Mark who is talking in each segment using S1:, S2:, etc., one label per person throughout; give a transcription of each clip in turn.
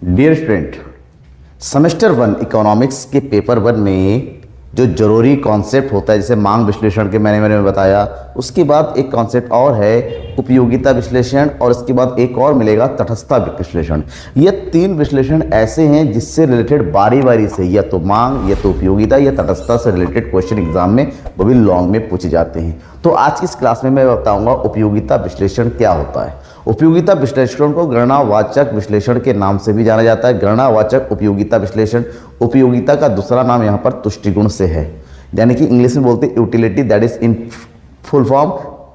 S1: Dear student, semester 1 economics के paper 1 में जो जरूरी कॉन्सेप्ट होता है जैसे मांग विश्लेषण के मैंने बताया, उसके बाद एक कॉन्सेप्ट और है उपयोगिता विश्लेषण और इसके बाद एक और मिलेगा तटस्थता विश्लेषण। ये तीन विश्लेषण ऐसे हैं जिससे रिलेटेड बारी बारी से या तो मांग या तो उपयोगिता या तटस्थता से रिलेटेड क्वेश्चन एग्जाम में वो भी लॉन्ग में पूछे जाते हैं। तो आज की इस क्लास में मैं बताऊंगा उपयोगिता विश्लेषण क्या होता है। उपयोगिता विश्लेषण को गणनावाचक विश्लेषण के नाम से भी जाना जाता है। गणनावाचक उपयोगिता विश्लेषण, उपयोगिता का दूसरा नाम यहाँ पर तुष्टिगुण से है, यानी कि इंग्लिश में बोलते हैं utility, that is in full form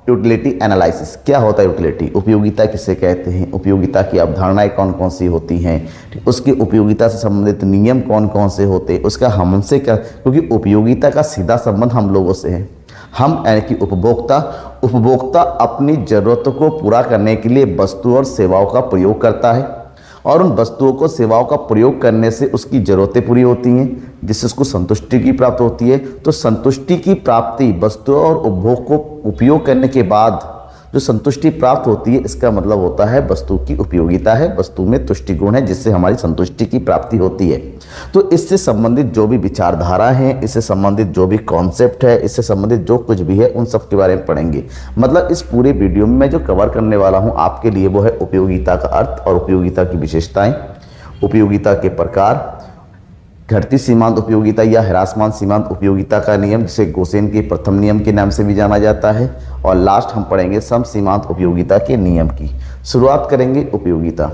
S1: utility analysis. क्या होता है यूटिलिटी? उपयोगिता किसे कहते हैं, उपयोगिता की अवधारणाएं कौन कौन सी होती हैं, उसकी उपयोगिता से संबंधित नियम कौन कौन से होते हैं, उसका हमसे क्या, क्योंकि उपयोगिता का सीधा संबंध हम लोगों से है। हम यानी कि उपभोक्ता अपनी ज़रूरतों को पूरा करने के लिए वस्तु और सेवाओं का प्रयोग करता है और उन वस्तुओं को सेवाओं का प्रयोग करने से उसकी ज़रूरतें पूरी होती हैं जिससे उसको संतुष्टि की प्राप्ति होती है। तो संतुष्टि की प्राप्ति वस्तुओं और उपभोग को उपयोग करने के बाद जो संतुष्टि प्राप्त होती है, इसका मतलब होता है वस्तु की उपयोगिता है, वस्तु में तुष्टि गुण है जिससे हमारी संतुष्टि की प्राप्ति होती है। तो इससे संबंधित जो भी विचारधारा है, इससे संबंधित जो भी कॉन्सेप्ट है, इससे संबंधित जो कुछ भी है, उन सब के बारे में पढ़ेंगे। मतलब इस पूरे वीडियो में मैं जो कवर करने वाला हूँ आपके लिए वो है उपयोगिता का अर्थ और उपयोगिता की विशेषताएं, उपयोगिता के प्रकार, घटती सीमांत उपयोगिता या ह्रासमान सीमांत उपयोगिता का नियम जिसे गोसेन के प्रथम नियम के नाम से भी जाना जाता है, और लास्ट हम पढ़ेंगे सम सीमांत उपयोगिता के नियम की। शुरुआत करेंगे उपयोगिता।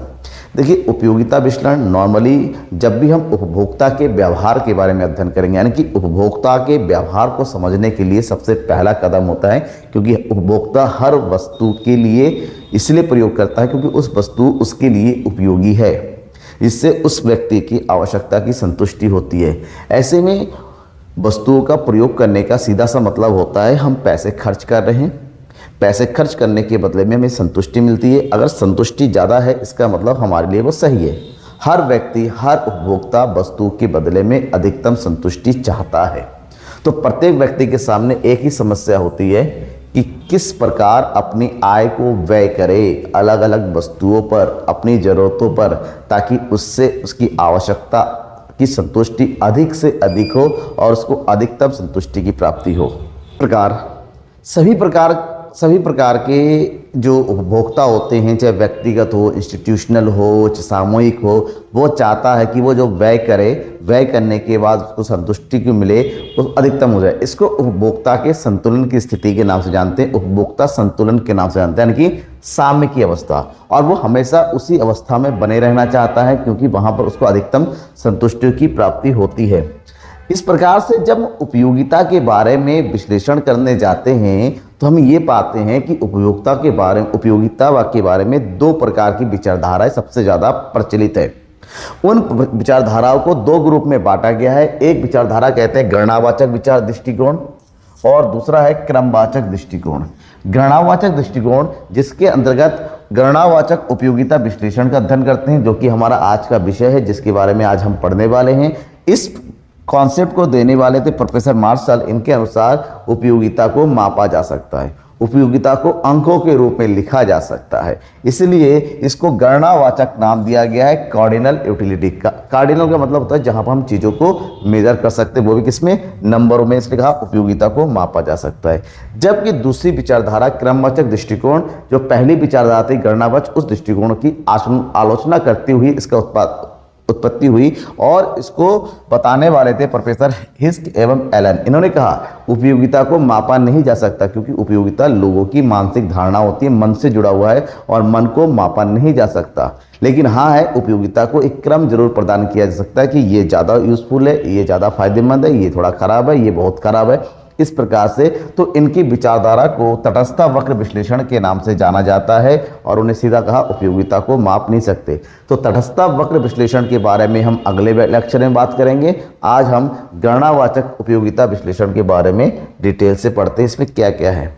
S1: देखिए, उपयोगिता विश्लेषण नॉर्मली जब भी हम उपभोक्ता के व्यवहार के बारे में अध्ययन करेंगे, यानी कि उपभोक्ता के व्यवहार को समझने के लिए सबसे पहला कदम होता है, क्योंकि उपभोक्ता हर वस्तु के लिए इसलिए प्रयोग करता है क्योंकि उस वस्तु उसके लिए उपयोगी है, इससे उस व्यक्ति की आवश्यकता की संतुष्टि होती है। ऐसे में वस्तुओं का प्रयोग करने का सीधा सा मतलब होता है हम पैसे खर्च कर रहे हैं, पैसे खर्च करने के बदले में हमें संतुष्टि मिलती है। अगर संतुष्टि ज़्यादा है इसका मतलब हमारे लिए वो सही है। हर व्यक्ति, हर उपभोक्ता वस्तु के बदले में अधिकतम संतुष्टि चाहता है। तो प्रत्येक व्यक्ति के सामने एक ही समस्या होती है कि किस प्रकार अपनी आय को व्यय करे अलग अलग वस्तुओं पर, अपनी ज़रूरतों पर, ताकि उससे उसकी आवश्यकता की संतुष्टि अधिक से अधिक हो और उसको अधिकतम संतुष्टि की प्राप्ति हो। सभी प्रकार के जो उपभोक्ता होते हैं, चाहे व्यक्तिगत हो, इंस्टीट्यूशनल हो, चाहे सामूहिक हो, वो चाहता है कि वो जो व्यय करे, व्यय करने के बाद उसको संतुष्टि क्यों मिले, वो अधिकतम हो जाए। इसको उपभोक्ता के संतुलन की स्थिति के नाम से जानते हैं, उपभोक्ता संतुलन के नाम से जानते हैं, यानी कि साम्य की अवस्था। और वो हमेशा उसी अवस्था में बने रहना चाहता है क्योंकि वहाँ पर उसको अधिकतम संतुष्टि की प्राप्ति होती है। इस प्रकार से जब उपयोगिता के बारे में विश्लेषण करने जाते हैं तो हम ये पाते हैं कि उपयोगिता के बारे में दो प्रकार की विचारधाराएं सबसे ज़्यादा प्रचलित है। उन विचारधाराओं को दो ग्रुप में बांटा गया है। एक विचारधारा कहते हैं गणनावाचक विचार दृष्टिकोण और दूसरा है क्रमवाचक दृष्टिकोण। गणनावाचक दृष्टिकोण जिसके अंतर्गत गणनावाचक उपयोगिता विश्लेषण का अध्ययन करते हैं, जो कि हमारा आज का विषय है, जिसके बारे में आज हम पढ़ने वाले हैं। इस कॉन्सेप्ट को देने वाले थे प्रोफेसर मार्शल। इनके अनुसार उपयोगिता को मापा जा सकता है, उपयोगिता को अंकों के रूप में लिखा जा सकता है, इसलिए इसको गणनावाचक नाम दिया गया है कार्डिनल यूटिलिटी का। कार्डिनल का मतलब होता है जहां पर हम चीज़ों को मेजर कर सकते हैं, वो भी किसमें, नंबरों में, इसलिए कहा उपयोगिता को मापा जा सकता है। जबकि दूसरी विचारधारा क्रमवाचक दृष्टिकोण, जो पहली विचारधारा थी गणनावाचक, उस दृष्टिकोण की आलोचना करती हुई इसका उत्पत्ति हुई और इसको बताने वाले थे प्रोफेसर हिस्क एवं एलन। इन्होंने कहा उपयोगिता को मापा नहीं जा सकता क्योंकि उपयोगिता लोगों की मानसिक धारणा होती है, मन से जुड़ा हुआ है और मन को मापा नहीं जा सकता। लेकिन हाँ है, उपयोगिता को एक क्रम जरूर प्रदान किया जा सकता है कि ये ज़्यादा यूजफुल है, ये ज़्यादा फायदेमंद है, ये थोड़ा खराब है, ये बहुत खराब है। इस प्रकार से तो इनकी विचारधारा को तटस्थता वक्र विश्लेषण के नाम से जाना जाता है और उन्हें सीधा कहा उपयोगिता को माप नहीं सकते। तो तटस्थता वक्र विश्लेषण के बारे में हम अगले लेक्चर में बात करेंगे। आज हम गणनावाचक उपयोगिता विश्लेषण के बारे में डिटेल से पढ़ते हैं, इसमें क्या क्या है।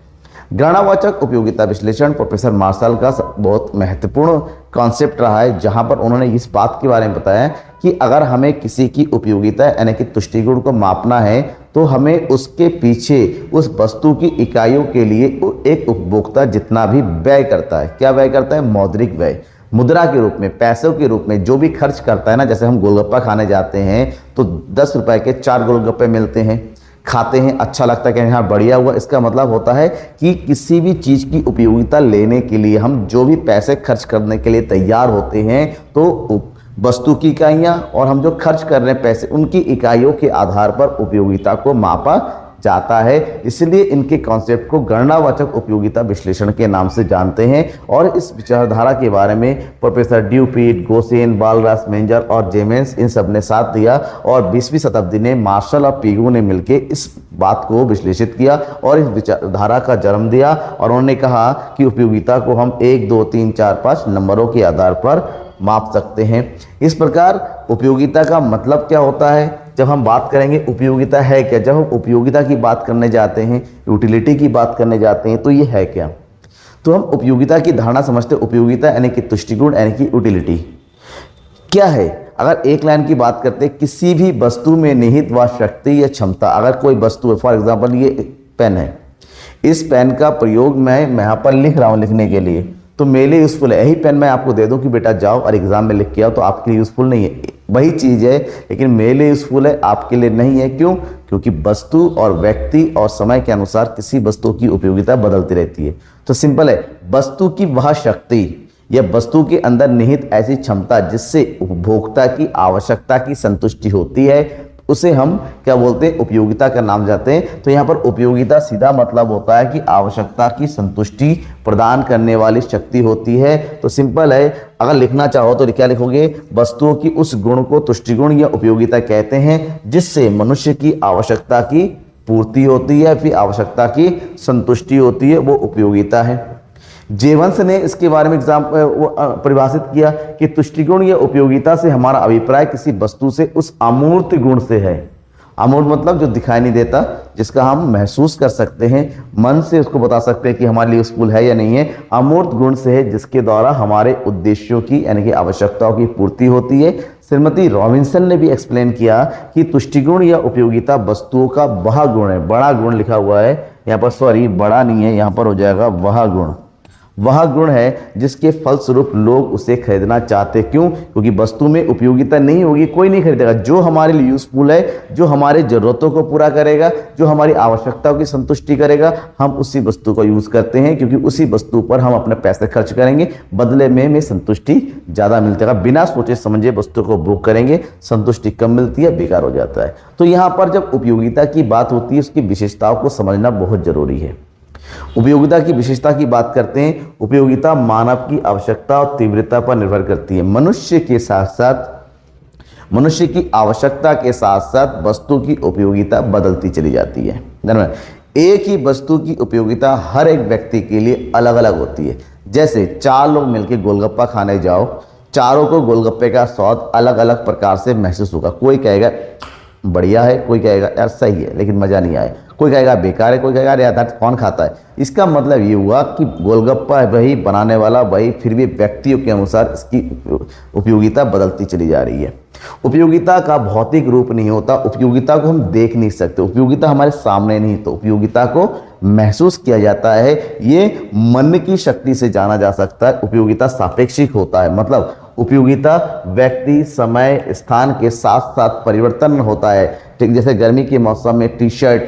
S1: गणनावाचक उपयोगिता विश्लेषण प्रोफेसर मार्शल का बहुत महत्वपूर्ण कॉन्सेप्ट रहा है, जहां पर उन्होंने इस बात के बारे में बताया कि अगर हमें किसी की उपयोगिता यानी कि तुष्टिगुण को मापना है तो हमें उसके पीछे उस वस्तु की इकाइयों के लिए एक उपभोक्ता जितना भी व्यय करता है, क्या व्यय करता है, मौद्रिक व्यय, मुद्रा के रूप में, पैसों के रूप में जो भी खर्च करता है ना, जैसे हम गोलगप्पा खाने जाते हैं तो 10 रुपए के 4 गोलगप्पे मिलते हैं, खाते हैं, अच्छा लगता है कि हाँ बढ़िया हुआ। इसका मतलब होता है कि किसी भी चीज़ की उपयोगिता लेने के लिए हम जो भी पैसे खर्च करने के लिए तैयार होते हैं तो वस्तु की इकाइयाँ और हम जो खर्च कर रहे हैं पैसे, उनकी इकाइयों के आधार पर उपयोगिता को मापा जाता है। इसलिए इनके कॉन्सेप्ट को गणनावाचक उपयोगिता विश्लेषण के नाम से जानते हैं। और इस विचारधारा के बारे में प्रोफेसर ड्यूपीट, गोसेन, बालरास मेंजर और जेमेंस इन सब ने साथ दिया और 20वीं शताब्दी में मार्शल और पीगू ने मिलकर इस बात को विश्लेषित किया और इस विचारधारा का जन्म दिया। और उन्होंने कहा कि उपयोगिता को हम 1, 2, 3, 4, 5 नंबरों के आधार पर माप सकते हैं। इस प्रकार उपयोगिता का मतलब क्या होता है, जब हम बात करेंगे उपयोगिता है क्या, जब हम उपयोगिता की बात करने जाते हैं, यूटिलिटी की बात करने जाते हैं तो ये है क्या, तो हम उपयोगिता की धारणा समझते हैं। उपयोगिता यानी कि तुष्टिगुण यानी कि यूटिलिटी क्या है। अगर एक लाइन की बात करते हैं, किसी भी वस्तु में निहित व शक्ति या क्षमता, अगर कोई वस्तु है, फॉर एग्जाम्पल ये पेन है, इस पेन का प्रयोग मैं यहाँ पर लिख रहा हूँ लिखने के लिए, तो मेरे लिए यूज़फुल है। यही पेन मैं आपको दे दूं कि बेटा जाओ और एग्जाम में लिख के आओ, तो आपके लिए यूज़फुल नहीं है। वही चीज़ है लेकिन मेरे लिए यूज़फुल है, आपके लिए नहीं है। क्यों? क्योंकि वस्तु और व्यक्ति और समय के अनुसार किसी वस्तु की उपयोगिता बदलती रहती है। तो सिंपल है, वस्तु की वह शक्ति या वस्तु के अंदर निहित ऐसी क्षमता जिससे उपभोक्ता की आवश्यकता की संतुष्टि होती है, उसे हम क्या बोलते हैं, उपयोगिता का नाम जाते हैं। तो यहाँ पर उपयोगिता सीधा मतलब होता है कि आवश्यकता की संतुष्टि प्रदान करने वाली शक्ति होती है। तो सिंपल है, अगर लिखना चाहो तो क्या लिखोगे, वस्तुओं की उस गुण को तुष्टिगुण या उपयोगिता कहते हैं जिससे मनुष्य की आवश्यकता की पूर्ति होती है, फिर आवश्यकता की संतुष्टि होती है, वो उपयोगिता है। जेवंस ने इसके बारे में परिभाषित किया कि तुष्टिगुण या उपयोगिता से हमारा अभिप्राय किसी वस्तु से उस अमूर्त गुण से है। अमूर्त मतलब जो दिखाई नहीं देता, जिसका हम महसूस कर सकते हैं, मन से उसको बता सकते हैं कि हमारे लिए यूजफुल है या नहीं है। अमूर्त गुण से है जिसके द्वारा हमारे उद्देश्यों की यानी कि आवश्यकताओं की पूर्ति होती है। श्रीमती रॉबिन्सन ने भी एक्सप्लेन किया कि तुष्टिगुण या उपयोगिता वस्तुओं का वह गुण है, बड़ा गुण लिखा हुआ है यहाँ पर, सॉरी बड़ा नहीं है, यहाँ पर हो जाएगा वह गुण। वह गुण है जिसके फलस्वरूप लोग उसे खरीदना चाहते। क्यों? क्योंकि वस्तु में उपयोगिता नहीं होगी, कोई नहीं खरीदेगा। जो हमारे लिए यूजफुल है, जो हमारी ज़रूरतों को पूरा करेगा, जो हमारी आवश्यकताओं की संतुष्टि करेगा, हम उसी वस्तु को यूज़ करते हैं, क्योंकि उसी वस्तु पर हम अपने पैसे खर्च करेंगे, बदले में हमें संतुष्टि ज़्यादा मिलती है। बिना सोचे समझे वस्तु को बुक करेंगे, संतुष्टि कम मिलती है, बेकार हो जाता है। तो यहाँ पर जब उपयोगिता की बात होती है, उसकी विशेषताओं को समझना बहुत ज़रूरी है। उपयोगिता की विशेषता की बात करते हैं। उपयोगिता मानव की आवश्यकता और तीव्रता पर निर्भर करती है। मनुष्य की आवश्यकता के साथ साथ वस्तु की उपयोगिता बदलती चली जाती है। एक ही वस्तु की उपयोगिता हर एक व्यक्ति के लिए अलग अलग होती है। जैसे 4 लोग मिलकर गोलगप्पा खाने जाओ, चारों को गोलगप्पे का स्वाद अलग अलग प्रकार से महसूस होगा। कोई कहेगा बढ़िया है, कोई कहेगा यार सही है लेकिन मज़ा नहीं आया, कोई कहेगा बेकार है, कोई कहेगा अरे यार कौन खाता है। इसका मतलब ये हुआ कि गोलगप्पा वही, बनाने वाला वही, फिर भी व्यक्तियों के अनुसार इसकी उपयोगिता बदलती चली जा रही है। उपयोगिता का भौतिक रूप नहीं होता, उपयोगिता को हम देख नहीं सकते, उपयोगिता हमारे सामने नहीं, तो उपयोगिता को महसूस किया जाता है। ये मन की शक्ति से जाना जा सकता है। उपयोगिता सापेक्षिक होता है, मतलब उपयोगिता व्यक्ति, समय, स्थान के साथ साथ परिवर्तन होता है। ठीक जैसे गर्मी के मौसम में टी शर्ट,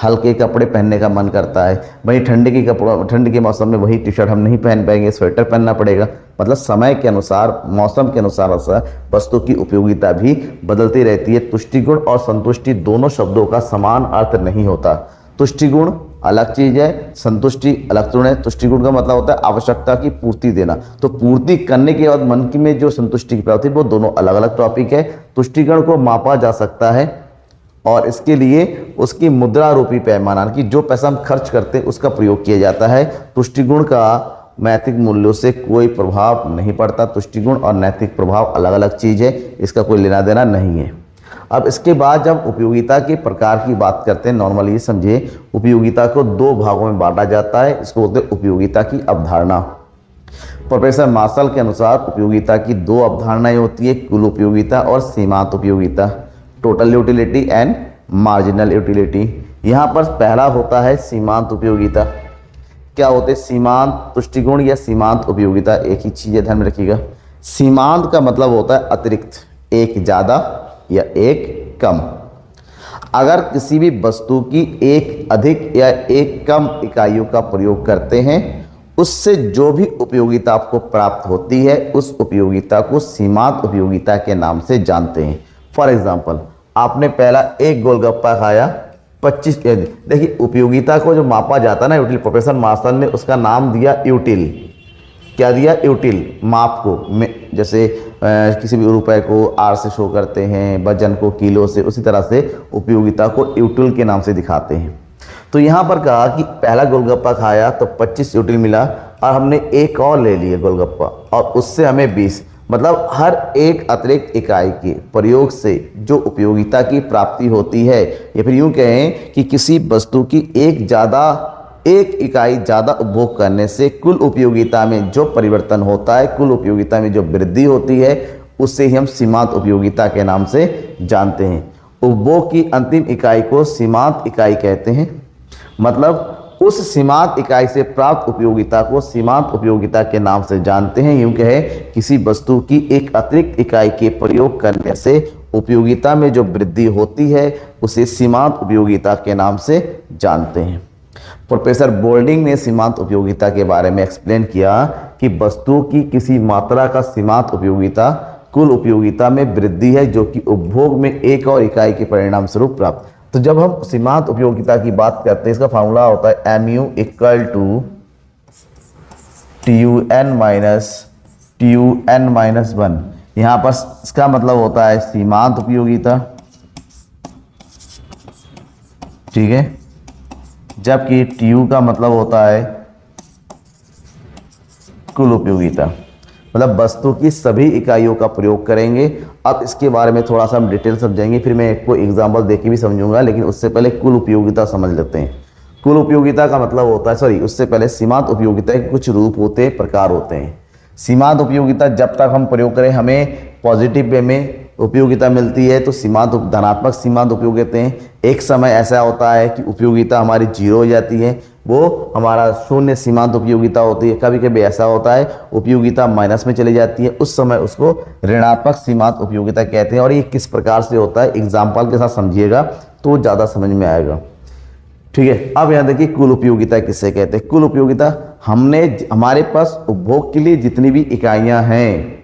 S1: हल्के कपड़े पहनने का मन करता है, वहीं ठंड के मौसम में वही टी शर्ट हम नहीं पहन पाएंगे, स्वेटर पहनना पड़ेगा। मतलब समय के अनुसार, मौसम के अनुसार वस्तु की उपयोगिता भी बदलती रहती है। तुष्टिगुण और संतुष्टि दोनों शब्दों का समान अर्थ नहीं होता। तुष्टिगुण अलग चीज है, संतुष्टि अलग गुण है। तुष्टिगुण का मतलब होता है आवश्यकता की पूर्ति देना, तो पूर्ति करने के बाद मन की में जो संतुष्टि की प्राप्ति, वो दोनों अलग अलग टॉपिक है। तुष्टिगुण को मापा जा सकता है और इसके लिए उसकी मुद्रा रूपी पैमाना कि जो पैसा हम खर्च करते हैं उसका प्रयोग किया जाता है। तुष्टिगुण का नैतिक मूल्यों से कोई प्रभाव नहीं पड़ता। तुष्टिगुण और नैतिक प्रभाव अलग अलग चीज़ है, इसका कोई लेना देना नहीं है। अब इसके बाद जब उपयोगिता के प्रकार की बात करते हैं, नॉर्मली ये समझिए उपयोगिता को 2 भागों में बांटा जाता है। इसको बोलते हैं उपयोगिता की अवधारणा। प्रोफेसर मार्शल के अनुसार उपयोगिता की 2 अवधारणाएं होती है, कुल उपयोगिता और सीमांत उपयोगिता, total utility and marginal utility. यहाँ पर पहला होता है सीमांत उपयोगिता। क्या होते हैं सीमांत? तुष्टिगुण या सीमांत उपयोगिता एक ही चीज़ है, ध्यान में रखिएगा। सीमांत का मतलब होता है अतिरिक्त, एक ज़्यादा या एक कम। अगर किसी भी वस्तु की एक अधिक या एक कम इकाइयों का प्रयोग करते हैं, उससे जो भी उपयोगिता आपको प्राप्त होती है उस उपयोगिता को सीमांत उपयोगिता के नाम से जानते हैं। फॉर एग्जाम्पल, आपने पहला एक गोलगप्पा खाया 25, देखिए उपयोगिता को जो मापा जाता है ना यूटिल, प्रोफेसर मार्शल ने उसका नाम दिया यूटिल। क्या दिया? यूटिल। माप को जैसे किसी भी रुपए को आर से शो करते हैं, वजन को किलो से, उसी तरह से उपयोगिता को यूटिल के नाम से दिखाते हैं। तो यहाँ पर कहा कि पहला गोलगप्पा खाया तो 25 यूटिल मिला, और हमने एक और ले लिया गोलगप्पा और उससे हमें 20, मतलब हर एक अतिरिक्त इकाई के प्रयोग से जो उपयोगिता की प्राप्ति होती है, या फिर यूँ कहें कि किसी वस्तु की एक इकाई ज़्यादा उपभोग करने से कुल उपयोगिता में जो परिवर्तन होता है, कुल उपयोगिता में जो वृद्धि होती है, उससे ही हम सीमांत उपयोगिता के नाम से जानते हैं। उपभोग की अंतिम इकाई को सीमांत इकाई कहते हैं, मतलब उस सीमांत इकाई से प्राप्त उपयोगिता को सीमांत उपयोगिता के नाम से जानते हैं। यूँ कहे किसी वस्तु की एक अतिरिक्त इकाई के प्रयोग करने से उपयोगिता में जो वृद्धि होती है उसे सीमांत उपयोगिता के नाम से जानते हैं। प्रोफेसर बोल्डिंग ने सीमांत उपयोगिता के बारे में एक्सप्लेन किया कि वस्तु की किसी मात्रा का सीमांत उपयोगिता कुल उपयोगिता में वृद्धि है जो कि उपभोग में एक और इकाई के परिणाम स्वरूप प्राप्त। तो जब हम सीमांत उपयोगिता की बात करते हैं, इसका फार्मूला होता है mu इक्वल टू TUN-1। यहाँ पर इसका मतलब होता है सीमांत उपयोगिता, ठीक है, जबकि TU का मतलब होता है कुल उपयोगिता, मतलब वस्तु की सभी इकाइयों का प्रयोग करेंगे। अब इसके बारे में थोड़ा सा हम डिटेल समझेंगे, फिर मैं एक को एग्जाम्पल देके भी समझूंगा, लेकिन उससे पहले कुल उपयोगिता समझ लेते हैं। कुल उपयोगिता का मतलब होता है, उससे पहले सीमांत उपयोगिता के कुछ रूप होते हैं, प्रकार होते हैं। सीमांत उपयोगिता जब तक हम प्रयोग करें हमें पॉजिटिव वे में उपयोगिता मिलती है तो धनात्मक सीमांत उपयोग कहते हैं। एक समय ऐसा होता है कि उपयोगिता हमारी 0 हो जाती है, वो हमारा शून्य सीमांत उपयोगिता होती है। कभी कभी ऐसा होता है उपयोगिता माइनस में चली जाती है, उस समय उसको ऋणात्मक सीमांत उपयोगिता कहते हैं। और ये किस प्रकार से होता है एग्जाम्पल के साथ समझिएगा तो ज़्यादा समझ में आएगा, ठीक है। अब यहाँ देखिए कुल उपयोगिता किसे कहते हैं। कुल उपयोगिता हमारे पास उपभोग के लिए जितनी भी इकाइयाँ हैं,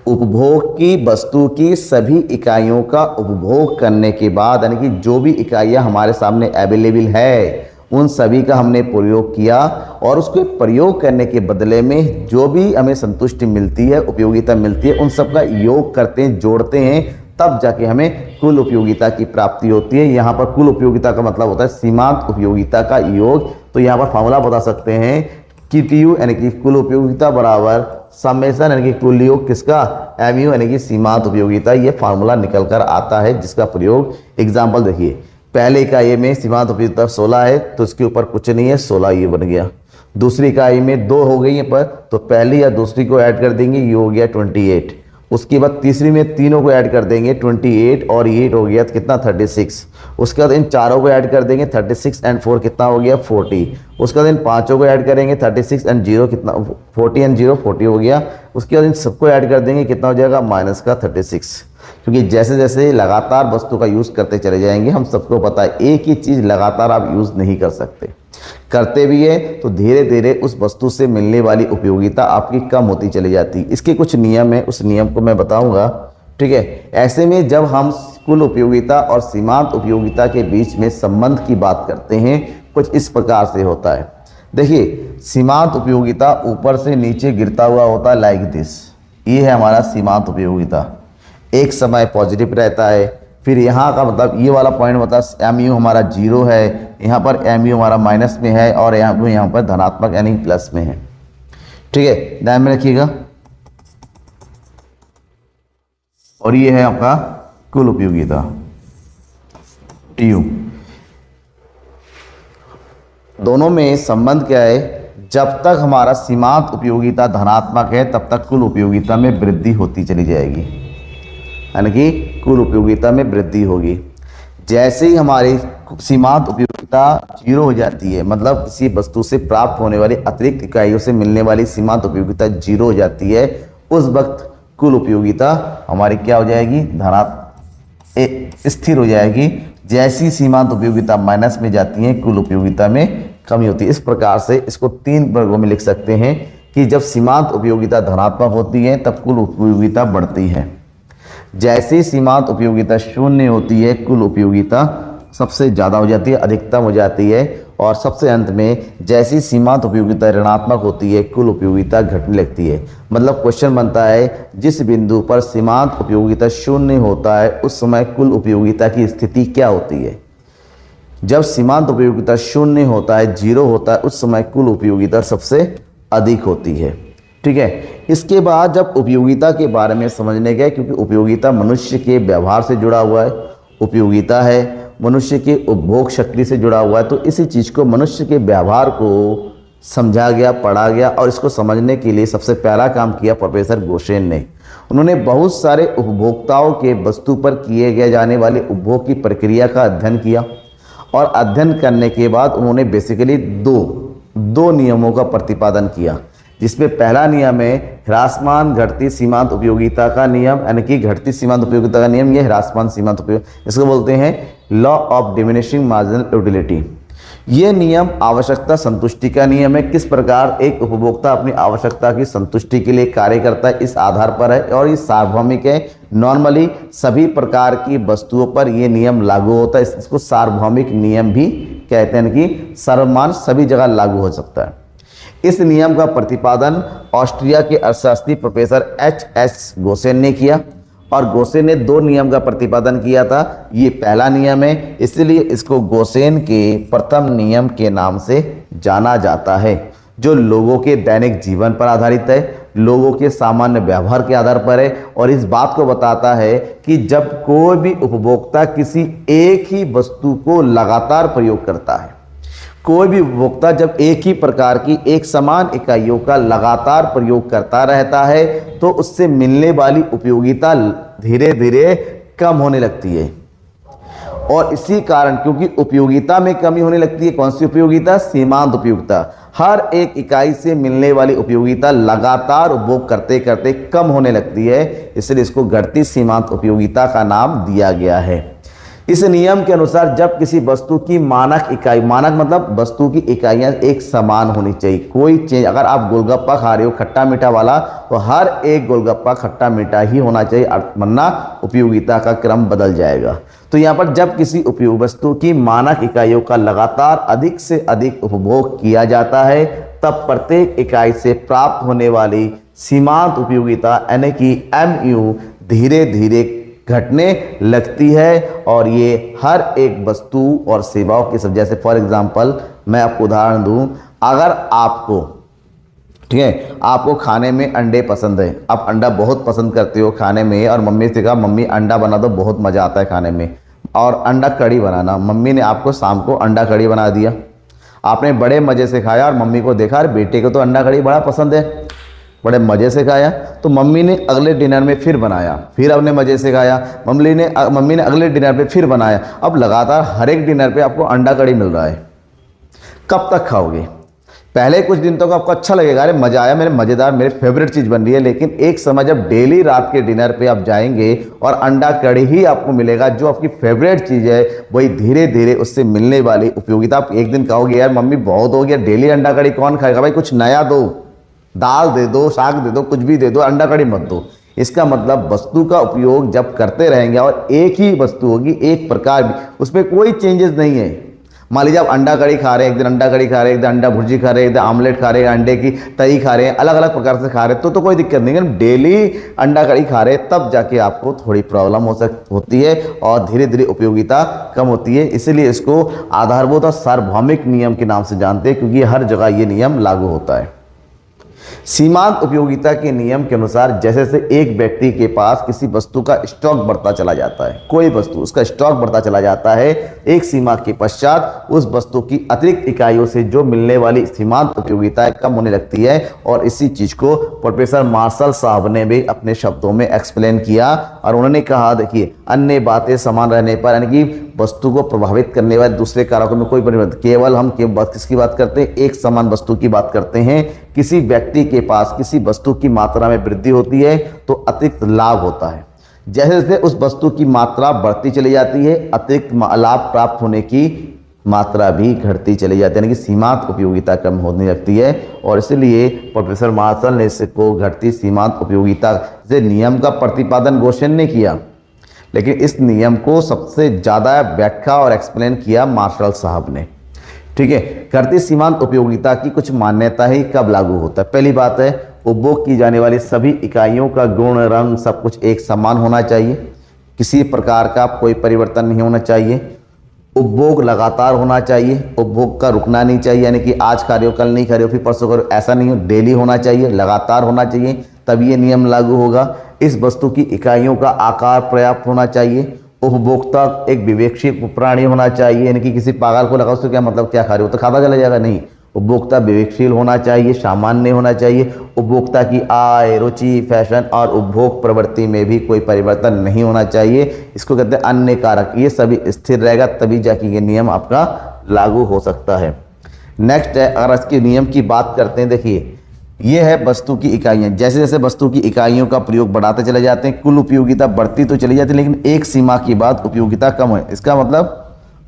S1: उपभोग की वस्तु की सभी इकाइयों का उपभोग करने के बाद, यानी कि जो भी इकाइयाँ हमारे सामने अवेलेबल है उन सभी का हमने प्रयोग किया, और उसको प्रयोग करने के बदले में जो भी हमें संतुष्टि मिलती है, उपयोगिता मिलती है, उन सब का योग करते हैं, जोड़ते हैं, तब जाके हमें कुल उपयोगिता की प्राप्ति होती है। यहाँ पर कुल उपयोगिता का मतलब होता है सीमांत उपयोगिता का योग। तो यहाँ पर फॉर्मूला बता सकते हैं कि TU यानी कि कुल उपयोगिता बराबर समेशन यानी कि कुल योग किसका, MU यानी कि सीमांत उपयोगिता। ये फार्मूला निकल कर आता है जिसका प्रयोग एग्जाम्पल देखिए, पहले इकाई में सीमांत उपयोगिता 16 है तो इसके ऊपर कुछ नहीं है, 16 ये बन गया। दूसरी इकाई में 2 हो गई है पर, तो पहली या दूसरी को ऐड कर देंगे, ये हो गया 28। उसके बाद तीसरी में तीनों को ऐड कर देंगे 28 और 8 हो गया तो कितना 36। उसके बाद इन चारों को ऐड कर देंगे 36 एंड 4 कितना हो गया 40। उसके बाद इन पांचों को ऐड करेंगे 36 एंड 0 कितना 40 एंड 0 40 हो गया। उसके बाद इन सबको ऐड कर देंगे कितना हो जाएगा माइनस का 36। क्योंकि जैसे जैसे लगातार वस्तु का यूज़ करते चले जाएंगे, हम सबको पता है एक ही चीज़ लगातार आप यूज़ नहीं कर सकते, करते भी है तो धीरे धीरे उस वस्तु से मिलने वाली उपयोगिता आपकी कम होती चली जाती। इसके कुछ नियम है, उस नियम को मैं बताऊंगा, ठीक है। ऐसे में जब हम कुल उपयोगिता और सीमांत उपयोगिता के बीच में संबंध की बात करते हैं, कुछ इस प्रकार से होता है। देखिए सीमांत उपयोगिता ऊपर से नीचे गिरता हुआ होता है लाइक दिस, ये है हमारा सीमांत उपयोगिता। एक समय पॉजिटिव रहता है, फिर यहाँ का मतलब ये वाला पॉइंट मतलब MU हमारा 0 है, यहाँ पर MU हमारा माइनस में है और यहाँ पर धनात्मक यानी प्लस में है, ठीक है, ध्यान में रखिएगा। और ये है आपका कुल उपयोगिता TU। दोनों में संबंध क्या है, जब तक हमारा सीमांत उपयोगिता धनात्मक है तब तक कुल उपयोगिता में वृद्धि होती चली जाएगी, यानी कि कुल उपयोगिता में वृद्धि होगी। जैसे ही हमारी सीमांत उपयोगिता 0 हो जाती है, मतलब किसी वस्तु से प्राप्त होने वाली अतिरिक्त इकाइयों से मिलने वाली सीमांत उपयोगिता 0 हो जाती है, उस वक्त कुल उपयोगिता हमारी क्या हो जाएगी, स्थिर हो जाएगी। जैसी सीमांत उपयोगिता माइनस में जाती है कुल उपयोगिता में कमी होती है। इस प्रकार से इसको 3 वर्गों में लिख सकते हैं कि जब सीमांत उपयोगिता धनात्मक होती है तब कुल उपयोगिता बढ़ती है। जैसी सीमांत उपयोगिता शून्य होती है कुल उपयोगिता सबसे ज़्यादा हो जाती है, अधिकतम हो जाती है। और सबसे अंत में जैसी सीमांत उपयोगिता ऋणात्मक होती है कुल उपयोगिता घटने लगती है। मतलब क्वेश्चन बनता है जिस बिंदु पर सीमांत उपयोगिता शून्य होता है उस समय कुल उपयोगिता की स्थिति क्या होती है। जब सीमांत उपयोगिता शून्य होता है, 0 होता है, उस समय कुल उपयोगिता सबसे अधिक होती है। ठीक है। इसके बाद जब उपयोगिता के बारे में समझने गए, क्योंकि उपयोगिता मनुष्य के व्यवहार से जुड़ा हुआ है, उपयोगिता है मनुष्य के उपभोग शक्ति से जुड़ा हुआ है, तो इसी चीज़ को मनुष्य के व्यवहार को समझा गया, पढ़ा गया। और इसको समझने के लिए सबसे पहला काम किया प्रोफेसर गोसेन ने। उन्होंने बहुत सारे उपभोक्ताओं के वस्तु पर किए गए जाने वाले उपभोग की प्रक्रिया का अध्ययन किया और अध्ययन करने के बाद उन्होंने बेसिकली दो नियमों का प्रतिपादन किया, जिसमें पहला नियम है ह्रासमान घटती सीमांत उपयोगिता का नियम, यानी कि घटती सीमांत उपयोगिता का नियम, ये ह्रासमान सीमांत उपयोग, इसको बोलते हैं law of diminishing marginal utility. ये नियम आवश्यकता संतुष्टि का नियम है। किस प्रकार एक उपभोक्ता अपनी आवश्यकता की संतुष्टि के लिए कार्य करता है, इस आधार पर है। और ये सार्वभौमिक है, नॉर्मली सभी प्रकार की वस्तुओं पर ये नियम लागू होता है। इसको सार्वभौमिक नियम भी कहते हैं कि सर्वमान सभी जगह लागू हो सकता है। इस नियम का प्रतिपादन ऑस्ट्रिया के अर्थशास्त्री प्रोफेसर H.S. गोसेन ने किया और गोसेन ने 2 नियम का प्रतिपादन किया था। ये पहला नियम है, इसलिए इसको गोसेन के प्रथम नियम के नाम से जाना जाता है, जो लोगों के दैनिक जीवन पर आधारित है, लोगों के सामान्य व्यवहार के आधार पर है। और इस बात को बताता है कि जब कोई भी उपभोक्ता किसी एक ही वस्तु को लगातार प्रयोग करता है, कोई भी उपभोक्ता जब एक ही प्रकार की एक समान इकाइयों का लगातार प्रयोग करता रहता है तो उससे मिलने वाली उपयोगिता धीरे धीरे कम होने लगती है। और इसी कारण, क्योंकि उपयोगिता में कमी होने लगती है, कौन सी उपयोगिता, सीमांत उपयोगिता, हर एक इकाई से मिलने वाली उपयोगिता लगातार उपभोग करते करते कम होने लगती है, इसलिए इसको घटती सीमांत उपयोगिता का नाम दिया गया है। इस नियम के अनुसार जब किसी वस्तु की मानक इकाई, मानक मतलब वस्तु की इकाइयां एक समान होनी चाहिए, कोई चेंज, अगर आप गोलगप्पा खा रहे हो खट्टा मीठा वाला तो हर एक गोलगप्पा खट्टा मीठा ही होना चाहिए, वरना उपयोगिता का क्रम बदल जाएगा। तो यहाँ पर जब किसी उपयोग वस्तु की मानक इकाइयों का लगातार अधिक से अधिक उपभोग किया जाता है तब प्रत्येक इकाई से प्राप्त होने वाली सीमांत उपयोगिता यानी कि MU धीरे धीरे घटने लगती है। और ये हर एक वस्तु और सेवाओं के सब, जैसे फॉर एग्जांपल मैं आपको उदाहरण दूं, अगर आपको, ठीक है, आपको खाने में अंडे पसंद है, आप अंडा बहुत पसंद करते हो खाने में, और मम्मी से कहा मम्मी अंडा बना दो, बहुत मज़ा आता है खाने में, और अंडा कड़ी बनाना, मम्मी ने आपको शाम को अंडा कड़ी बना दिया, आपने बड़े मज़े से खाया और मम्मी को देखा, अरे बेटे को तो अंडा कड़ी बड़ा पसंद है, बड़े मज़े से खाया, तो मम्मी ने अगले डिनर में फिर बनाया, फिर आपने मज़े से खाया, मम्मी ने अगले डिनर पे फिर बनाया। अब लगातार हर एक डिनर पे आपको अंडा कड़ी मिल रहा है, कब तक खाओगे? पहले कुछ दिन तक आपको अच्छा लगेगा, अरे मज़ा आया, मेरे मज़ेदार, मेरे फेवरेट चीज़ बन रही है। लेकिन एक समय जब डेली रात के डिनर पे आप जाएंगे और अंडा कड़ी ही आपको मिलेगा, जो आपकी फेवरेट चीज़ है, वही धीरे धीरे उससे मिलने वाली उपयोगिता, आप एक दिन कहोगे यार मम्मी बहुत हो गया, डेली अंडा कड़ी कौन खाएगा, भाई कुछ नया दो, दाल दे दो, साग दे दो, कुछ भी दे दो, अंडा कड़ी मत दो। इसका मतलब वस्तु का उपयोग जब करते रहेंगे और एक ही वस्तु होगी, एक प्रकार भी, उसमें कोई चेंजेस नहीं है। मान लीजिए आप अंडा कड़ी खा रहे हैं, एक दिन अंडा कड़ी खा रहे हैं, एक दिन अंडा भुर्जी खा रहे हैं, एक दिन आमलेट खा रहे हैं, अंडे की तरी खा रहे हैं, अलग अलग प्रकार से खा रहे हैं, तो कोई दिक्कत नहीं है। डेली अंडा कड़ी खा रहे हैं तब जाके आपको थोड़ी प्रॉब्लम होती है और धीरे धीरे उपयोगिता कम होती है। इसीलिए इसको आधारभूत और सार्वभौमिक नियम के नाम से जानते हैं, क्योंकि हर जगह ये नियम लागू होता है। सीमांत उपयोगिता के नियम के अनुसार जैसे से एक व्यक्ति के पास किसी वस्तु का स्टॉक बढ़ता चला जाता है, कोई वस्तु उसका स्टॉक बढ़ता चला जाता है, एक सीमा के पश्चात उस वस्तु की अतिरिक्त इकाइयों से जो मिलने वाली सीमांत उपयोगिता कम होने लगती है। और इसी चीज को प्रोफेसर मार्शल साहब ने भी अपने शब्दों में एक्सप्लेन किया और उन्होंने कहा, देखिए अन्य बातें समान रहने पर, यानी कि वस्तु को प्रभावित करने वाले दूसरे कारकों में कोई परिवर्तन, केवल हम किसकी बात करते हैं, एक समान वस्तु की बात करते हैं। किसी व्यक्ति व्यक्ति के पास किसी वस्तु की मात्रा में वृद्धि होती है तो अतिरिक्त लाभ होता है। जैसे जैसे उस वस्तु की मात्रा बढ़ती चली जाती है, अतिरिक्त लाभ प्राप्त होने की मात्रा भी घटती चली जाती है, यानी कि सीमांत उपयोगिता कम होने लगती है। और इसलिए प्रोफेसर मार्शल ने इसको घटती सीमांत उपयोगिता से नियम का प्रतिपादन गोसेन ने किया, लेकिन इस नियम को सबसे ज़्यादा व्याख्या और एक्सप्लेन किया मार्शल साहब ने। ठीक है, घटती सीमांत उपयोगिता की कुछ मान्यता ही कब लागू होता है। पहली बात है, उपभोग की जाने वाली सभी इकाइयों का गुण, रंग सब कुछ एक समान होना चाहिए, किसी प्रकार का कोई परिवर्तन नहीं होना चाहिए। उपभोग लगातार होना चाहिए, उपभोग का रुकना नहीं चाहिए, यानी कि आज खा रहे हो कल नहीं खा रहे हो फिर परसों करो, ऐसा नहीं हो, डेली होना चाहिए, लगातार होना चाहिए, तब ये नियम लागू होगा। इस वस्तु की इकाइयों का आकार पर्याप्त होना चाहिए। उपभोक्ता एक विवेकशील प्राणी होना चाहिए, यानी कि किसी पागल को लगा उसको क्या मतलब क्या खा रहे हो तो खाता चला जाएगा, नहीं। उपभोक्ता विवेकशील होना चाहिए, सामान्य होना चाहिए। उपभोक्ता की आय, रुचि, फैशन और उपभोग प्रवृत्ति में भी कोई परिवर्तन नहीं होना चाहिए। इसको कहते हैं अन्य कारक, ये सभी स्थिर रहेगा तभी जाके ये नियम आपका लागू हो सकता है। नेक्स्ट है, अगर इसके नियम की बात करते हैं, देखिए ये है वस्तु की इकाइयाँ। जैसे जैसे वस्तु की इकाइयों का प्रयोग बढ़ाते चले जाते हैं, कुल उपयोगिता बढ़ती तो चली जाती है, लेकिन एक सीमा के बाद उपयोगिता कम है। इसका मतलब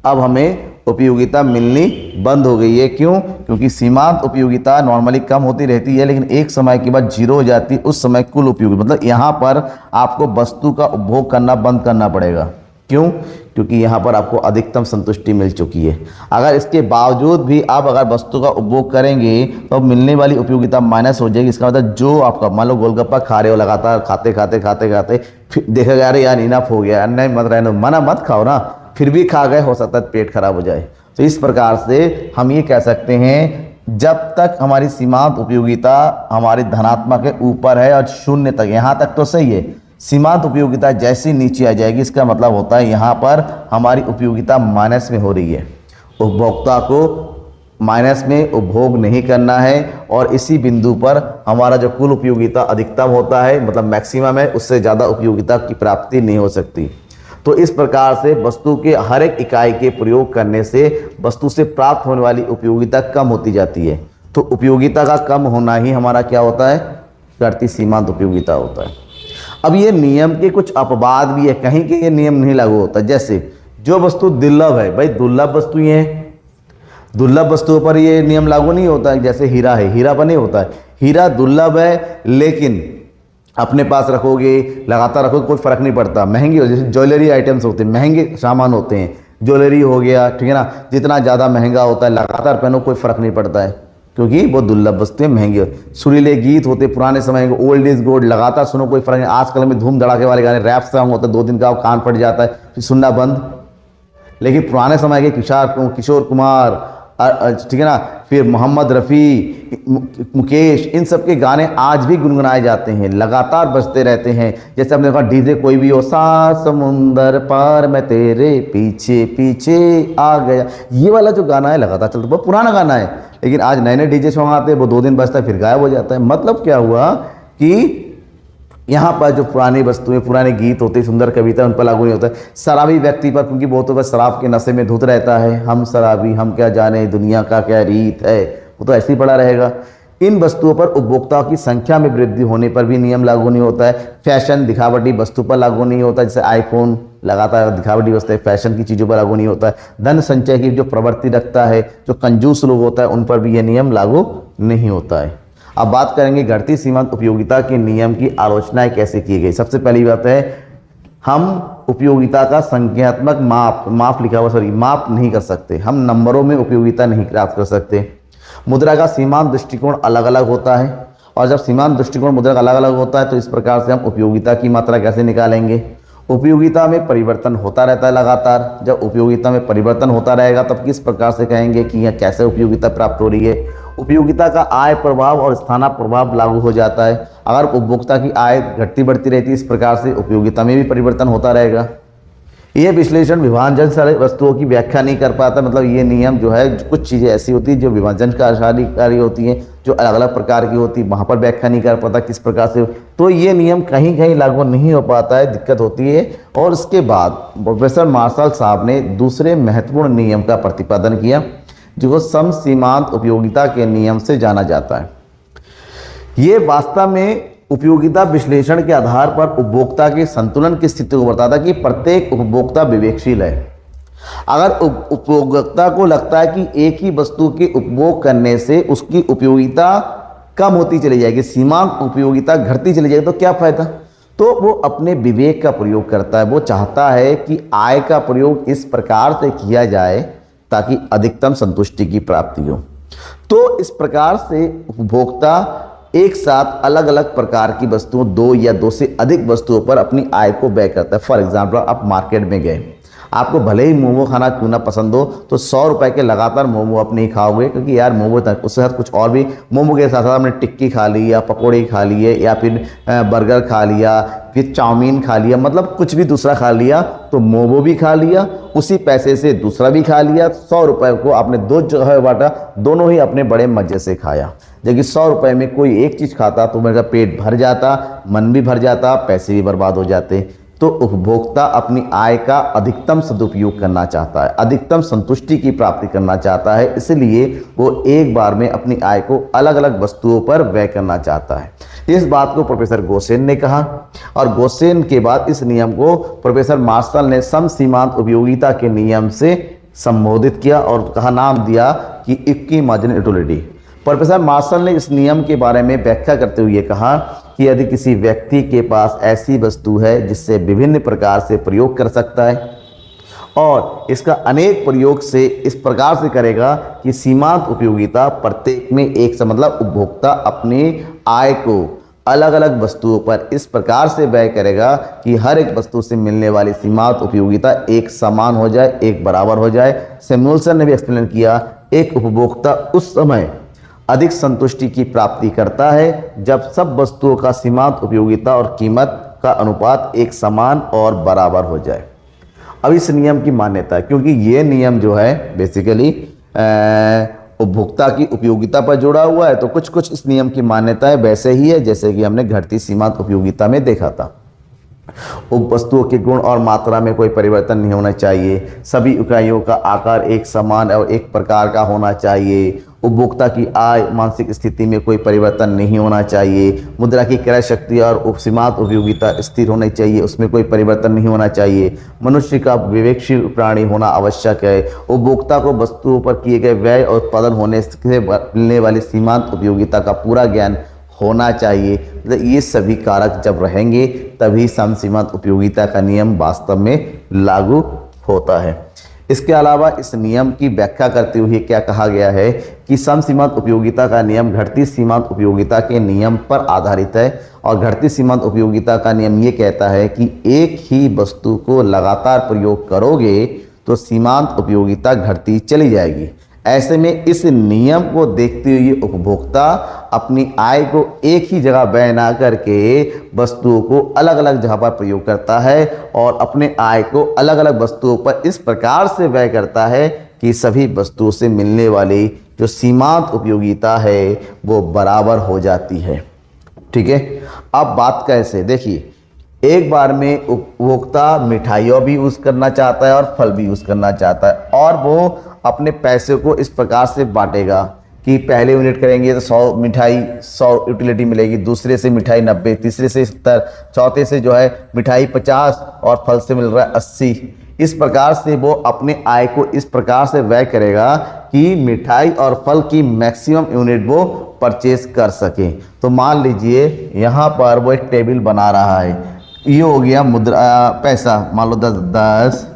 S1: अब हमें उपयोगिता मिलनी बंद हो गई है। क्यों? क्योंकि सीमांत उपयोगिता नॉर्मली कम होती रहती है, लेकिन एक समय के बाद जीरो हो जाती है। उस समय कुल उपयोग, मतलब यहाँ पर आपको वस्तु का उपभोग करना बंद करना पड़ेगा। क्यों? क्योंकि यहाँ पर आपको अधिकतम संतुष्टि मिल चुकी है। अगर इसके बावजूद भी आप अगर वस्तु का उपभोग करेंगे तो मिलने वाली उपयोगिता माइनस हो जाएगी। इसका मतलब जो आपका, मान लो गोलगप्पा खा रहे हो, लगातार खाते खाते खाते खाते फिर देखा गया अरे यार इनफ हो गया, नहीं मत रहने, मना मत खाओ ना, फिर भी खा गए, हो सकता है पेट खराब हो जाए। तो इस प्रकार से हम ये कह सकते हैं, जब तक हमारी सीमांत उपयोगिता हमारी धनात्मक के ऊपर है और शून्य तक, यहाँ तक तो सही है। सीमांत उपयोगिता जैसी नीचे आ जाएगी, इसका मतलब होता है यहाँ पर हमारी उपयोगिता माइनस में हो रही है। उपभोक्ता को माइनस में उपभोग नहीं करना है और इसी बिंदु पर हमारा जो कुल उपयोगिता अधिकतम होता है, मतलब मैक्सिमम है, उससे ज़्यादा उपयोगिता की प्राप्ति नहीं हो सकती। तो इस प्रकार से वस्तु के हर एक इकाई के प्रयोग करने से वस्तु से प्राप्त होने वाली उपयोगिता कम होती जाती है। तो उपयोगिता का कम होना ही हमारा क्या होता है? घटती सीमांत उपयोगिता होता है। अब ये नियम के कुछ अपवाद भी है, कहीं के ये नियम नहीं लागू होता। जैसे जो वस्तु दुर्लभ है, भाई दुर्लभ वस्तु ये है, दुर्लभ वस्तुओं पर ये नियम लागू नहीं होता है। जैसे हीरा है, हीरा पर नहीं होता है, हीरा दुर्लभ है, लेकिन अपने पास रखोगे, लगातार रखोगे, कोई फर्क नहीं पड़ता। महंगी हो, जैसे ज्वेलरी आइटम्स होते हैं, महंगे सामान होते हैं, ज्वेलरी हो गया, ठीक है ना, जितना ज़्यादा महंगा होता है लगातार पहनो कोई फर्क नहीं पड़ता है, क्योंकि वो दुर्लभ वस्तुएं महंगी होती। सुरीले गीत होते पुराने समय के, ओल्ड इज गोल्ड, लगातार सुनो कोई फर्क नहीं। आजकल में धूम धड़ाके वाले गाने, रैप सॉन्ग होता है, 2 दिन का कान फट जाता है फिर सुनना बंद। लेकिन पुराने समय के किशोर कुमार, ठीक है ना, फिर मोहम्मद रफ़ी, मुकेश, इन सब के गाने आज भी गुनगुनाए जाते हैं, लगातार बजते रहते हैं। जैसे आपने देखा डीजे कोई भी हो, सा समुंदर पार मैं तेरे पीछे पीछे आ गया, ये वाला जो गाना है लगातार चलता है, बहुत पुराना गाना है, लेकिन आज नए नए डीजे सॉन्ग आते हैं, वो 2 दिन बजता है फिर गायब हो जाता है। मतलब क्या हुआ कि यहाँ पर जो पुरानी वस्तुएं, पुराने गीत होते हैं, सुंदर कविता, उन पर लागू नहीं होता है। शराबी व्यक्ति पर, क्योंकि वो तो बस शराब के नशे में धुत रहता है, हम शराबी, हम क्या जाने दुनिया का क्या रीत है, वो तो ऐसे ही पड़ा रहेगा। इन वस्तुओं पर उपभोक्ताओं की संख्या में वृद्धि होने पर भी नियम लागू नहीं होता है। फैशन, दिखावटी वस्तु पर लागू नहीं होता, जैसे आईफोन लगातार दिखावटी वस्तु है, फैशन की चीज़ों पर लागू नहीं होता है। धन संचय की जो प्रवृत्ति रखता है, जो कंजूस लोग होता है, उन पर भी यह नियम लागू नहीं होता है। अब बात करेंगे घटती सीमांत उपयोगिता के नियम की आलोचनाएं कैसे की गई। सबसे पहली बात है, हम उपयोगिता का संख्यात्मक माप लिखा हुआ माप नहीं कर सकते, हम नंबरों में उपयोगिता नहीं प्राप्त कर सकते। मुद्रा का सीमांत दृष्टिकोण अलग अलग होता है, और जब सीमांत दृष्टिकोण मुद्रा का अलग अलग होता है तो इस प्रकार से हम उपयोगिता की मात्रा कैसे निकालेंगे। उपयोगिता में परिवर्तन होता रहता है लगातार, जब उपयोगिता में परिवर्तन होता रहेगा तब किस प्रकार से कहेंगे कि यह कैसे उपयोगिता प्राप्त हो रही है। उपयोगिता का आय प्रभाव और स्थाना प्रभाव लागू हो जाता है। अगर उपभोक्ता की आय घटती बढ़ती रहती है, इस प्रकार से उपयोगिता में भी परिवर्तन होता रहेगा। यह विश्लेषण विभाजन सारे वस्तुओं की व्याख्या नहीं कर पाता, मतलब ये नियम जो है, कुछ चीज़ें ऐसी होती हैं जो विभाजनकारी होती हैं, जो अलग अलग प्रकार की होती है, वहाँ पर व्याख्या नहीं कर पाता किस प्रकार से, तो ये नियम कहीं कहीं लागू नहीं हो पाता है, दिक्कत होती है। और उसके बाद प्रोफेसर मार्शल साहब ने दूसरे महत्वपूर्ण नियम का प्रतिपादन किया, जो समसीमांत उपयोगिता के नियम से जाना जाता है। ये वास्तव में उपयोगिता विश्लेषण के आधार पर उपभोक्ता के संतुलन की स्थिति को बताता है कि प्रत्येक उपभोक्ता विवेकशील है। अगर उपभोक्ता को लगता है कि एक ही वस्तु के उपभोग करने से उसकी उपयोगिता कम होती चली जाएगी, सीमांत उपयोगिता घटती चली जाएगी, तो क्या फायदा? तो वो अपने विवेक का प्रयोग करता है। वो चाहता है कि आय का प्रयोग इस प्रकार से किया जाए ताकि अधिकतम संतुष्टि की प्राप्ति हो। तो इस प्रकार से उपभोक्ता एक साथ अलग अलग प्रकार की वस्तुओं, दो या दो से अधिक वस्तुओं पर अपनी आय को व्यय करता है। फॉर एग्जाम्पल, आप मार्केट में गए, आपको भले ही मोमो खाना क्यों ना पसंद हो, तो 100 रुपए के लगातार मोमो आप नहीं खाओगे, क्योंकि यार मोमो तक उसके साथ कुछ और भी, मोमो के साथ साथ आपने टिक्की खा ली या पकौड़ी खा लिए या फिर बर्गर खा लिया, फिर चाउमीन खा लिया, मतलब कुछ भी दूसरा खा लिया, तो मोमो भी खा लिया, उसी पैसे से दूसरा भी खा लिया। 100 रुपए को आपने दो जगह बांटा, दोनों ही अपने बड़े मजे से खाया। जबकि 100 रुपए में कोई एक चीज़ खाता तो मेरा पेट भर जाता, मन भी भर जाता, पैसे भी बर्बाद हो जाते। तो उपभोक्ता अपनी आय का अधिकतम सदुपयोग करना चाहता है, अधिकतम संतुष्टि की प्राप्ति करना चाहता है, इसलिए वो एक बार में अपनी आय को अलग अलग वस्तुओं पर व्यय करना चाहता है। इस बात को प्रोफेसर गोसेन ने कहा, और गोसेन के बाद इस नियम को प्रोफेसर मार्शल ने सम सीमांत उपयोगिता के नियम से संबोधित किया और कहा, नाम दिया कि इक्की मार्जिनल यूटिलिटी। प्रोफेसर मार्शल ने इस नियम के बारे में व्याख्या करते हुए कहा कि यदि किसी व्यक्ति के पास ऐसी वस्तु है जिससे विभिन्न प्रकार से प्रयोग कर सकता है और इसका अनेक प्रयोग से इस प्रकार से करेगा कि सीमांत उपयोगिता प्रत्येक में एक से, मतलब उपभोक्ता अपनी आय को अलग अलग वस्तुओं पर इस प्रकार से व्यय करेगा कि हर एक वस्तु से मिलने वाली सीमांत उपयोगिता एक समान हो जाए, एक बराबर हो जाए। सैमुअल्सन ने भी एक्सप्लेन किया, एक उपभोक्ता उस समय अधिक संतुष्टि की प्राप्ति करता है जब सब वस्तुओं का सीमांत उपयोगिता और कीमत का अनुपात एक समान और बराबर हो जाए। अब इस नियम की मान्यता है, क्योंकि ये नियम जो है बेसिकली उपभोक्ता की उपयोगिता पर जुड़ा हुआ है, तो कुछ कुछ इस नियम की मान्यता है वैसे ही है जैसे कि हमने घटती सीमांत उपयोगिता में देखा था। उप वस्तुओं के गुण और मात्रा में कोई परिवर्तन नहीं होना चाहिए, सभी इकाइयों का आकार एक समान और एक प्रकार का होना चाहिए, उपभोक्ता की आय मानसिक स्थिति में कोई परिवर्तन नहीं होना चाहिए, मुद्रा की क्रय शक्ति और उपसीमांत उपयोगिता स्थिर होनी चाहिए, उसमें कोई परिवर्तन नहीं होना चाहिए, मनुष्य का विवेकशील प्राणी होना आवश्यक है, उपभोक्ता को वस्तुओं पर किए गए व्यय और उत्पादन होने से मिलने वाली सीमांत उपयोगिता का पूरा ज्ञान होना चाहिए। मतलब ये सभी कारक जब रहेंगे तभी सम सीमांत उपयोगिता का नियम वास्तव में लागू होता है। इसके अलावा इस नियम की व्याख्या करते हुए क्या कहा गया है कि सम सीमांत उपयोगिता का नियम घटती सीमांत उपयोगिता के नियम पर आधारित है, और घटती सीमांत उपयोगिता का नियम ये कहता है कि एक ही वस्तु को लगातार प्रयोग करोगे तो सीमांत उपयोगिता घटती चली जाएगी। ऐसे में इस नियम को देखते हुए उपभोक्ता अपनी आय को एक ही जगह व्यय ना करके वस्तुओं को अलग अलग जगह पर प्रयोग करता है और अपने आय को अलग अलग वस्तुओं पर इस प्रकार से व्यय करता है कि सभी वस्तुओं से मिलने वाली जो सीमांत उपयोगिता है वो बराबर हो जाती है। ठीक है, अब बात कैसे, देखिए एक बार में उपभोक्ता मिठाइयों भी यूज़ करना चाहता है और फल भी यूज़ करना चाहता है, और वो अपने पैसे को इस प्रकार से बांटेगा कि पहले यूनिट करेंगे तो 100 मिठाई 100 यूटिलिटी मिलेगी, दूसरे से मिठाई 90, तीसरे से 70, चौथे से जो है मिठाई 50 और फल से मिल रहा है 80। इस प्रकार से वो अपने आय को इस प्रकार से व्यय करेगा कि मिठाई और फल की मैक्सिमम यूनिट वो परचेज कर सके। तो मान लीजिए यहाँ पर वो एक टेबल बना रहा है, ये हो गया मुद्रा पैसा, मान लो 10,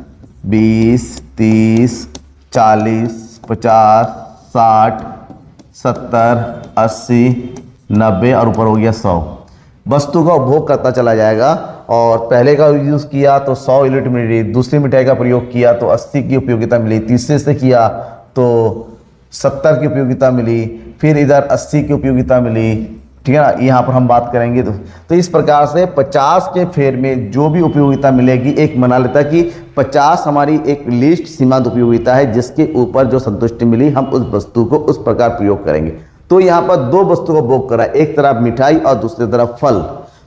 S1: 20, 30, 40, 50, 60, 70, 80, 90 और ऊपर हो गया 100। वस्तु का उपभोग करता चला जाएगा, और पहले का यूज़ किया तो 100 यूनिट मिली, दूसरी मिठाई का प्रयोग किया तो 80 की उपयोगिता मिली, तीसरे से किया तो 70 की उपयोगिता मिली, फिर इधर 80 की उपयोगिता मिली। ठीक है ना, यहाँ पर हम बात करेंगे तो इस प्रकार से 50 के फेर में जो भी उपयोगिता मिलेगी, एक मना लेता कि 50 हमारी एक लिस्ट सीमांत उपयोगिता है जिसके ऊपर जो संतुष्टि मिली हम उस वस्तु को उस प्रकार प्रयोग करेंगे। तो यहाँ पर दो वस्तु को उपभोग करा, एक तरफ मिठाई और दूसरी तरफ फल।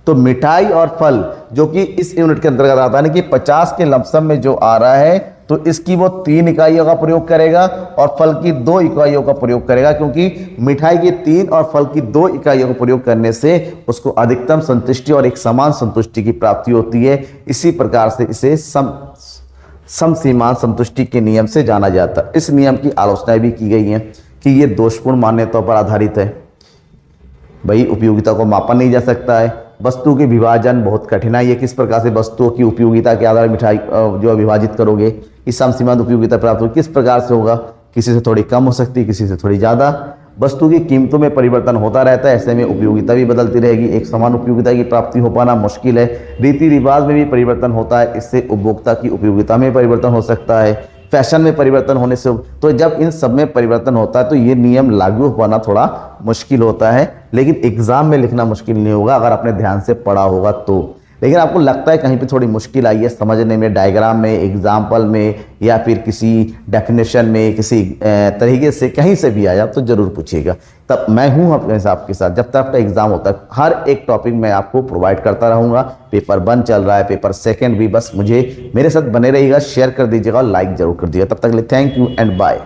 S1: तो मिठाई और फल जो कि इस यूनिट के अंतर्गत आता है, यानी कि 50 के लमसम में जो आ रहा है तो इसकी वो 3 इकाइयों का प्रयोग करेगा और फल की 2 इकाइयों का प्रयोग करेगा, क्योंकि मिठाई की 3 और फल की 2 इकाइयों का प्रयोग करने से उसको अधिकतम संतुष्टि और एक समान संतुष्टि की प्राप्ति होती है। इसी प्रकार से इसे समसीमांत संतुष्टि के नियम से जाना जाता है। इस नियम की आलोचनाएं भी की गई हैं कि ये दोषपूर्ण मान्यताओं पर आधारित है। भाई उपयोगिता को मापा नहीं जा सकता है। वस्तु के विभाजन बहुत कठिनाई है, किस प्रकार से वस्तुओं की उपयोगिता के आधार पर मिठाई जो विभाजित करोगे, इस समसीमांत उपयोगिता प्राप्त होगी, किस प्रकार से होगा, किसी से थोड़ी कम हो सकती है, किसी से थोड़ी ज़्यादा। वस्तु की कीमतों में परिवर्तन होता रहता है, ऐसे में उपयोगिता भी बदलती रहेगी। एक समान उपयोगिता की प्राप्ति हो पाना मुश्किल है। रीति रिवाज में भी परिवर्तन होता है, इससे उपभोक्ता की उपयोगिता में परिवर्तन हो सकता है। फैशन में परिवर्तन होने से, तो जब इन सब में परिवर्तन होता है तो ये नियम लागू हो पाना थोड़ा मुश्किल होता है, लेकिन एग्जाम में लिखना मुश्किल नहीं होगा अगर आपने ध्यान से पढ़ा होगा तो। लेकिन आपको लगता है कहीं पे थोड़ी मुश्किल आई है समझने में, डायग्राम में, एग्जाम्पल में, या फिर किसी डेफिनेशन में, किसी तरीके से कहीं से भी आया तो ज़रूर पूछिएगा। तब मैं हूँ अपने साहब के साथ, जब तक आपका एग्जाम होता है हर एक टॉपिक मैं आपको प्रोवाइड करता रहूँगा। पेपर 1 चल रहा है, पेपर 2 भी, बस मुझे मेरे साथ बने रहिएगा, शेयर कर दीजिएगा और लाइक ज़रूर कर दीजिएगा। तब तक के लिए थैंक यू एंड बाय।